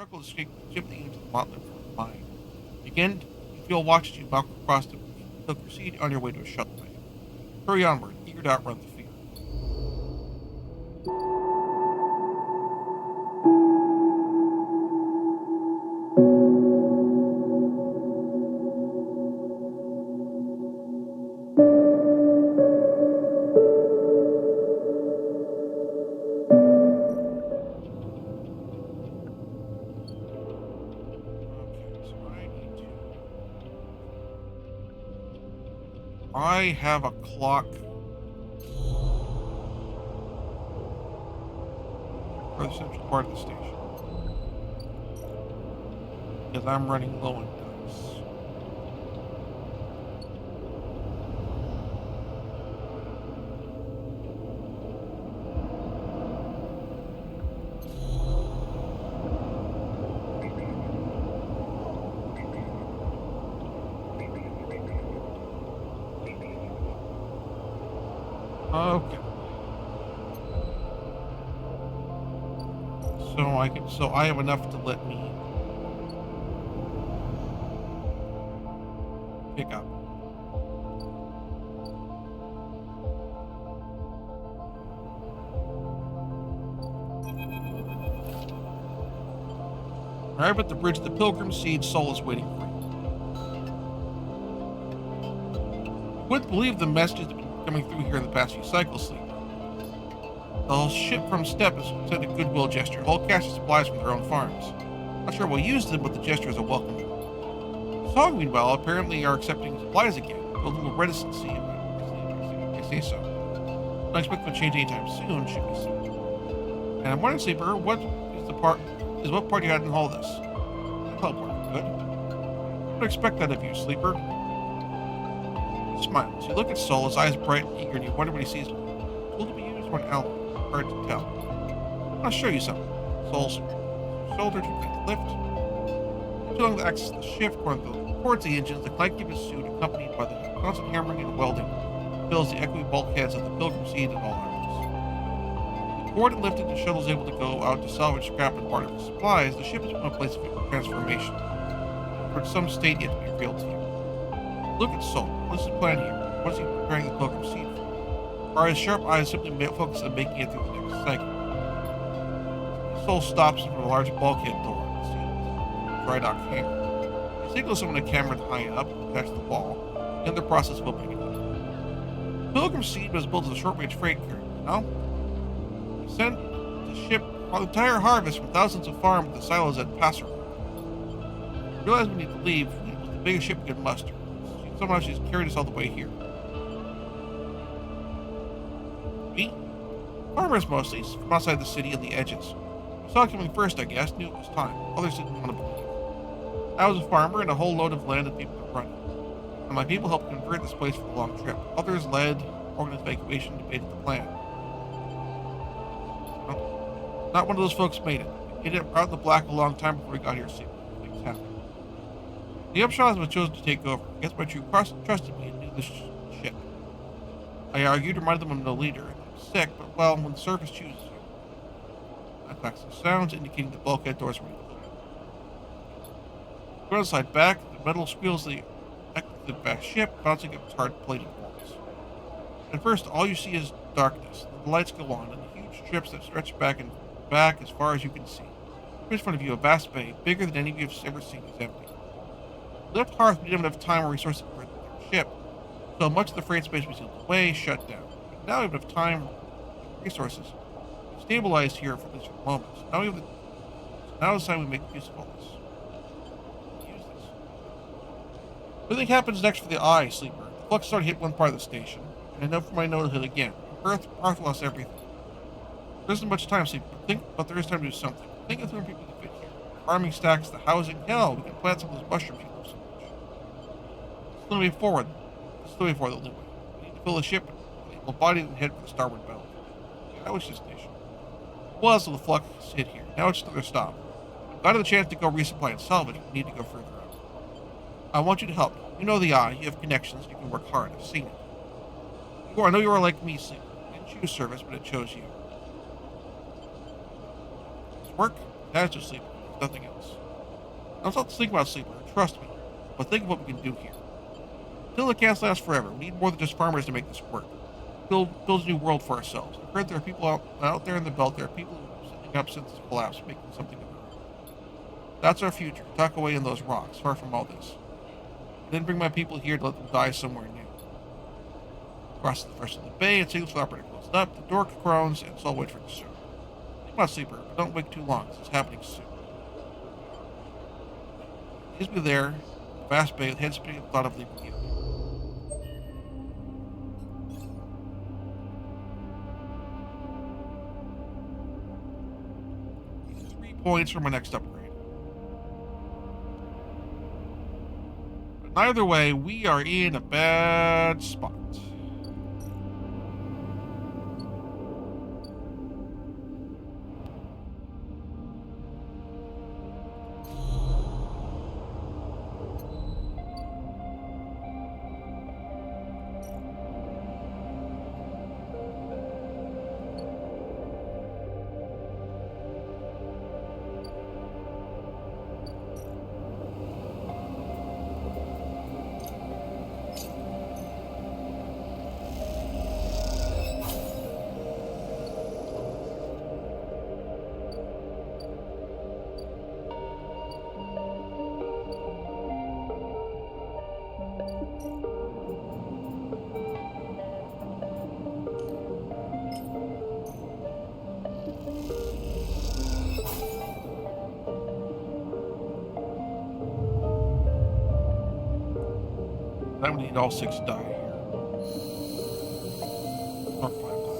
struggle to escape shifting into the motley from mine. Again, you feel watches you walk across the Pilgrim Seed on your way to a shuttle bay. Hurry onward, eager to outrun the fear. I have a clock for the central part of the station because I'm running low on dice. Okay. So I have enough to let me pick up. Arrive at the bridge of the Pilgrim Seed, Soul is waiting for you. You wouldn't believe the messages that have been coming through here in the past few cycles, Sleeper. The whole ship from Step has sent a goodwill gesture. A whole cache of supplies from their own farms. Not sure we'll use them, but the gesture is a welcome one. Song, meanwhile, apparently are accepting supplies again. A little reticency, if I say so. Don't expect them to change anytime soon, should we see. And I'm wondering, Sleeper, what part you had in all this? Teleport, good. I would expect that of you, Sleeper. He smiles. You look at Soul, his eyes bright and eager, and you wonder what he sees. Tool to be used for an ally. Hard to tell. I'll show you something. Soul's shoulder to lift. Feeling the access to the shift towards the engines, the clank of his suit, accompanied by the constant hammering and welding, fills the echoing bulkheads of the Pilgrim Seed at all hours. The cord and lifted, the shuttle is able to go out to salvage scrap and part of the supplies. The ship is in a place of transformation, towards some state yet to be revealed to you. Look at Soul. What's his plan here? What is he preparing the Pilgrim Seed for? Are his sharp eyes simply focused on making it through the next cycle? Soul stops in front of a large bulkhead door on the ceiling. Dry dock hangar. He signals someone a camera to high up, attached to the wall, in the process of opening it up. The Pilgrim Seed was built as a short-range freight carrier, you know? He sent the ship on the entire harvest from thousands of farms to the silos at Passer. We realized we need to leave. It was the biggest ship we could muster. Somehow she's carried us all the way here. Me? Farmers mostly, from outside the city and the edges. We saw it coming first, I guess, knew it was time. Others didn't want to believe. I was a farmer and a whole load of land and people to run it. And my people helped convert this place for the long trip. Others led, organized evacuation, debated the plan. Not one of those folks made it. We hit it out in the black a long time before we got here, see things happen. The upshot was chosen to take over. I guess my true trusted me and knew this ship. I argued, reminded them I'm no leader, and I'm sick, but well, when the surface chooses you. I clacked some sounds indicating the bulkhead doors were open. Go outside back, the metal squeals the back ship, bouncing up its hard-plated walls. At first, all you see is darkness. The lights go on, and the huge strips that stretch back as far as you can see. In front of you, a vast bay, bigger than any of you have ever seen, is empty. We left Hearth, we didn't have enough time or resources for the ship, so much of the freight space was sealed away, shut down. But now we have enough time and resources. We've stabilized here for this moment. So now is the time we make use of all this. Use this. What do you think happens next for the Eye, Sleeper? The Flux started to hit one part of the station, and I know from my note hit again. Earth lost everything. There isn't much time, Sleeper, but there is time to do something. Think of 300 people to fit here. Farming stacks, the housing, hell, we can plant some of those mushrooms you love so much. This is the way forward. This is the way forward, the only way. We need to fill the ship, we'll body and head for the starboard belt. That was this station. Well, so the Flux hit here. Now it's another stop. I've got the chance to go resupply and salvage. We need to go further out. I want you to help. You know the Eye. You have connections. You can work hard. I've seen it. I know you are like me, Sleeper. You didn't choose service, but it chose you. Work? That's just Sleeper. Nothing else. Now stop to think about Sleeper. Trust me. But think of what we can do here. Still, it can't last forever. We need more than just farmers to make this work. Build a new world for ourselves. I've heard there are people out there in the belt. There are people who are sitting up since the collapse, making something of their own. That's our future. Tuck away in those rocks, far from all this. And then bring my people here to let them die somewhere new. Crosses the rest of the bay, it signals for the operator to close it up. The door groans, and so I'll wait for it to start. Think about Sleeper, but don't wait too long. This is happening soon. He's be there, vast bay, with head spinning at the thought of leaving you. 3 points for my next upgrade. But either way, we are in a bad spot. I'm gonna need all 6 die here. Or 5 die.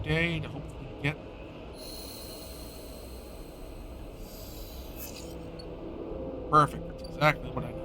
day to hopefully get... Perfect. That's exactly what I need.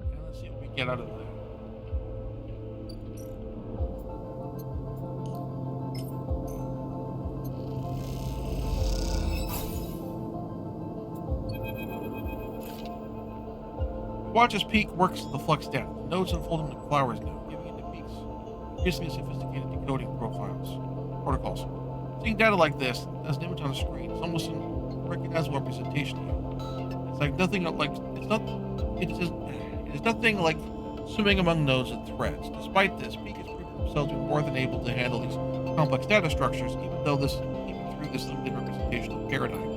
And let's see what we get out of that. Watch as Peak works the Flux down. The nodes unfolding like flowers now, giving into Peak's increasingly sophisticated decoding protocols. Seeing data like this, as an image on the screen, is almost a recognizable representation of you. It's like nothing like it is nothing like swimming among nodes and threads. Despite this, Peak has proven himself to be more than able to handle these complex data structures, even through this limited representational paradigm.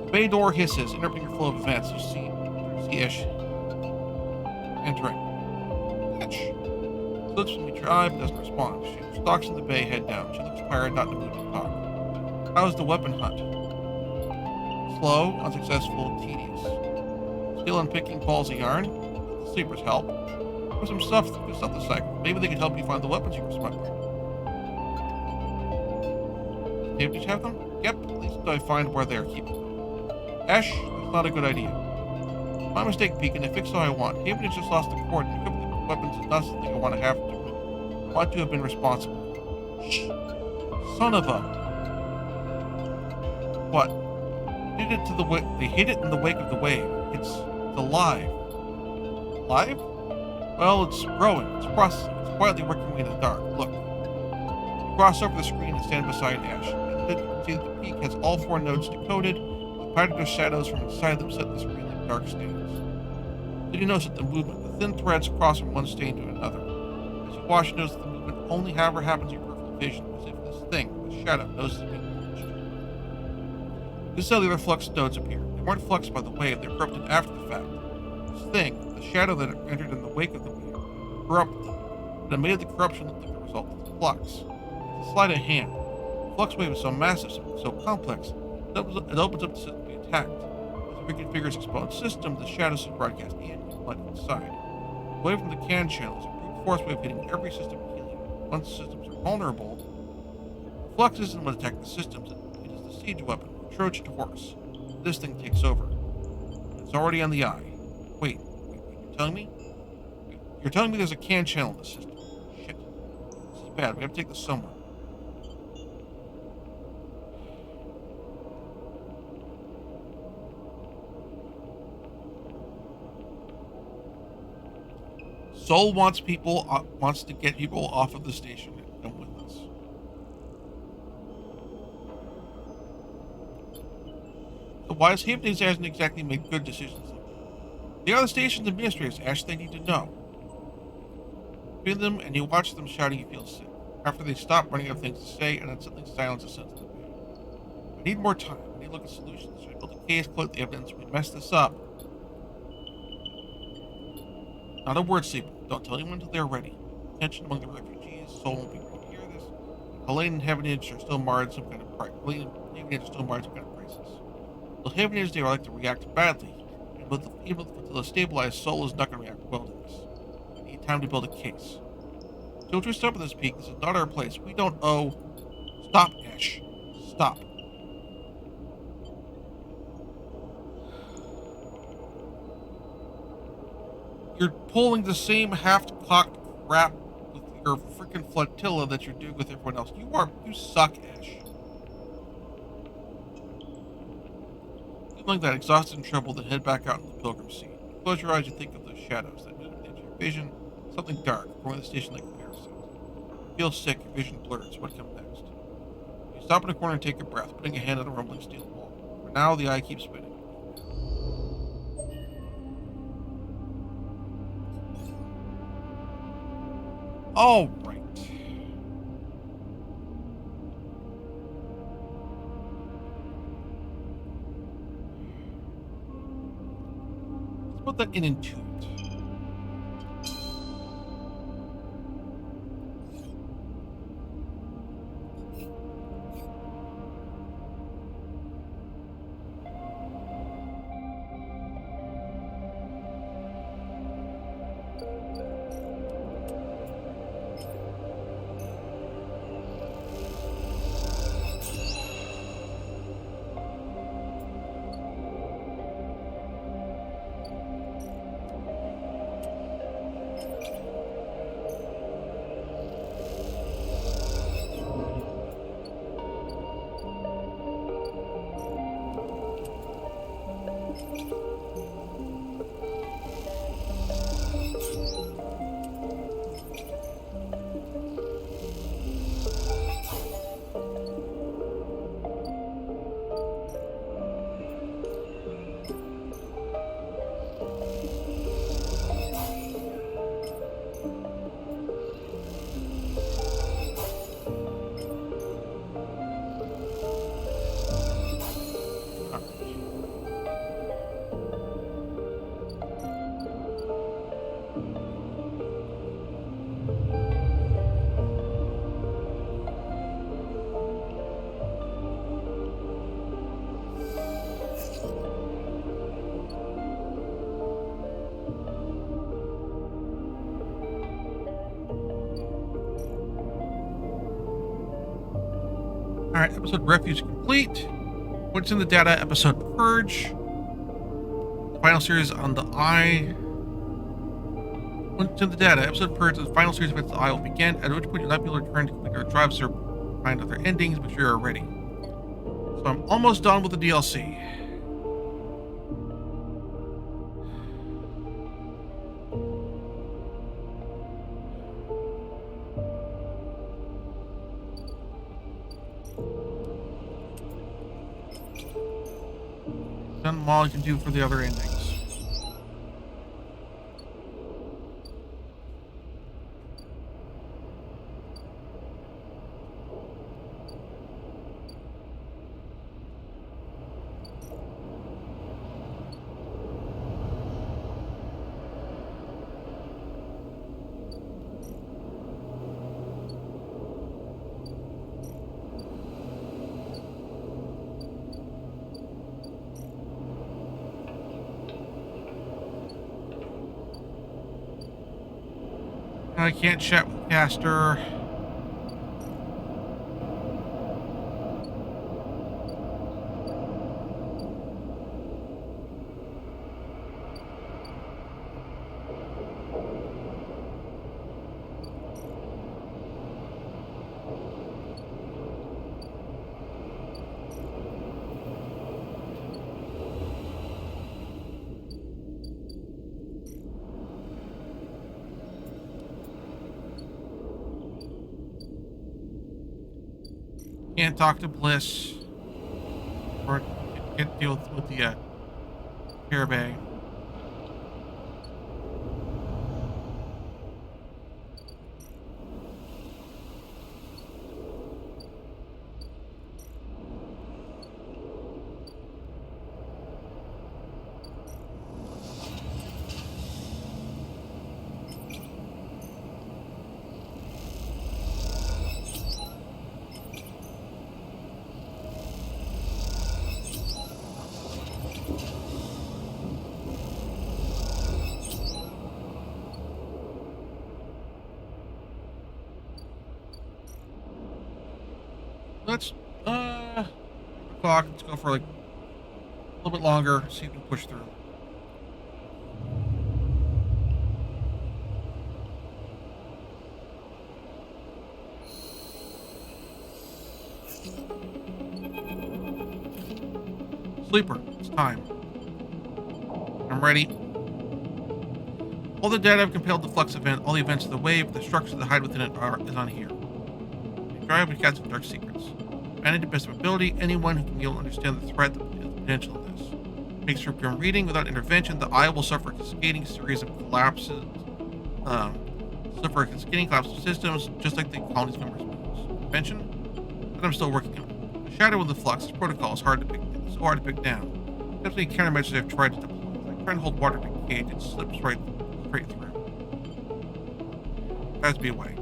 The bay door hisses, interrupting your flow of events. You see Ish entering. Ash looks from the tribe, but doesn't respond. She stalks in the bay, head down. She looks tired, not in the mood to talk. How's the weapon hunt? Slow, unsuccessful, tedious. Still unpicking balls of yarn? The sleepers help. There's some stuff this cycle. Maybe they could help you find the weapons you were smuggling. Does David have them? Yep, at least I find where they're keeping them. Ash, that's not a good idea. My mistake, Peak, and I fix all I want. Havenage just lost the cord, and equipping the weapons is not something I want to have been responsible. Shh. Son of a... What? They hid it in the wake of the wave. It's alive. Alive? Well, it's growing. It's processing. It's quietly working away in the dark. Look. You cross over the screen and stand beside Ash. And then you can see that the Peak has all 4 nodes decoded, with parted shadows from inside them set in the screen like dark stains. Then you notice that the movement, the thin threads cross from one stain to another. As you watch, you notice that the movement only happens in your peripheral vision, as if this thing, the shadow, knows it's being watched. This is how the other Flux nodes appear. They weren't fluxed by the wave, they corrupted after the fact. This thing, the shadow that entered in the wake of the wave, corrupted them, and it made the corruption look like the result of the Flux. It's a sleight of hand. The Flux wave is so massive, so complex, it opens up the system to be attacked. As it reconfigures exposed system, the shadows is broadcast in and flooded inside. Away from the can channels, a brute force wave hitting every system and healing. Once systems are vulnerable, the Flux isn't what attack the systems, it is the siege weapon, the Trojan horse. This thing takes over. It's already on the eye. Wait, you're telling me? You're telling me there's a can channel in the system? Shit. This is bad, we have to take this somewhere. Soul wants to get people off of the station and come with us. So why does Hamptons hasn't exactly made good decisions? They are the station's administrators, Ash. They need to know. You feel them and you watch them shouting, you feel sick. After they stop running out of things to say, and then suddenly silence descends to the bay. I need more time. I need to look at solutions. Should I build a case, collect the evidence? We mess this up. Not a word, Sleeper. Don't tell anyone until they're ready. Tension among the refugees. Soul won't be ready to hear this. Helene and Havenage are still marred some kind of crisis. The Havenage, they like to react badly. And even with the stabilized, Soul is not going to react well to this. We need time to build a case. Don't you stop at this, Peak. This is not our place. We don't owe... Stop, Ash. Stop. You're pulling the same half-cocked crap with your freaking flotilla that you're doing with everyone else. You suck, Ash. You like that, exhausted and troubled, then head back out into the pilgrim scene. Close your eyes and think of those shadows that move into your vision. Something dark, growing the station like a parasite. You feel sick, your vision blurs. What comes next? You stop in a corner and take a breath, putting a hand on a rumbling steel wall. For now, the eye keeps spinning. All right. Let's put that into it. All right, episode Refuge complete. What's in the data? Episode Purge. The final series on the Eye. What's in the data? Episode Purge. The final series events on the Eye will begin. At which point you'll not be able to return to complete your drives or find other endings. Make sure you're ready. So I'm almost done with the DLC. Done all you can do for the other endings. I can't chat with Caster. Can't talk to Bliss. Or can't deal with the Carabay. Let's clock. Let's go for like a little bit longer. See if we can push through. Sleeper, it's time. I'm ready. All the data I've compiled the Flux event, all the events of the wave, the structure that hide within it is on here. Drive with cats of dark secrets. Manage the best of ability. Anyone who can you'll understand the threat, the potential of this. Makes sure from reading without intervention, the eye will suffer a cascading series of collapses, So for skinny collapse of systems, just like the colony's members' moves. Convention? That I'm still working on. The shadow of the Flux protocol is so hard to pick down. There's many countermeasures I've tried to deploy. Like trying to hold water in a cage, it slips straight through. Has to be a way.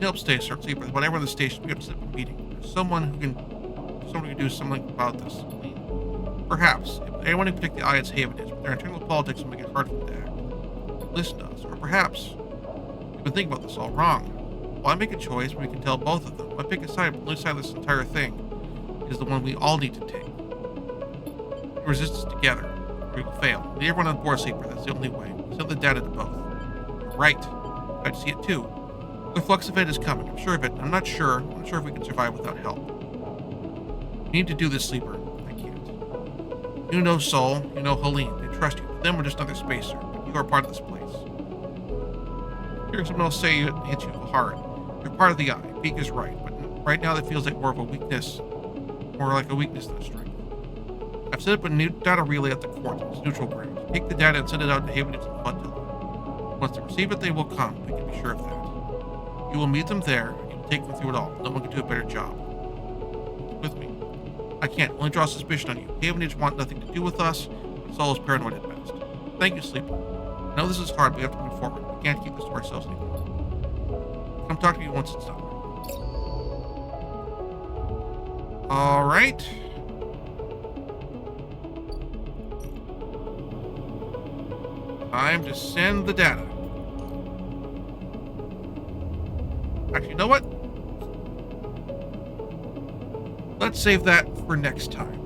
Help stay certainly, but whatever the station, we have to set up a meeting. There's someone who can do something about this. Perhaps, if anyone who predict the Ayat's haven is, but their internal politics will make it hard for them to act. Listen to us, or perhaps we've been thinking about this all wrong. Well, I make a choice, we can tell both of them. I pick a side, but the only side of this entire thing is the one we all need to take. We resist this together, or we will fail. Leave everyone on board, Sleeper. That's the only way. Send the data to both. You're right. I see it too. The Flux event is coming. I'm sure of it. I'm not sure if we can survive without help. We need to do this, Sleeper. I can't. You know Sol. You know Helene. They trust you. But then we're just another spacer. But you are part of this place. Hearing someone else say it hits you hard. You're part of the Eye. Beak is right. But right now that feels like more of a weakness. More like a weakness than a strength. I've set up a new data relay at the court. It's neutral ground. Take the data and send it out to Haven and Flood. Once they receive it, they will come. We can be sure of that. You will meet them there, and you will take them through it all. No one can do a better job. With me. I can't. Only draw suspicion on you. Havenage want nothing to do with us. Sol is paranoid at best. Thank you, Sleeper. I know this is hard, but we have to move forward. We can't keep this to ourselves anymore. Come talk to me once it's done. Alright. Time to send the data. Actually, you know what? Let's save that for next time.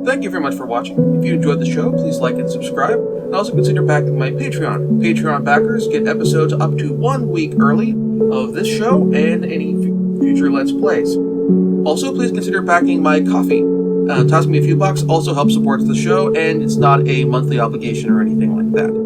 Thank you very much for watching. If you enjoyed the show, please like and subscribe. And also consider backing my Patreon. Patreon backers get episodes up to 1 week early of this show and any future Let's Plays. Also, please consider backing my Ko-fi. Toss me a few bucks also helps support the show, and it's not a monthly obligation or anything like that.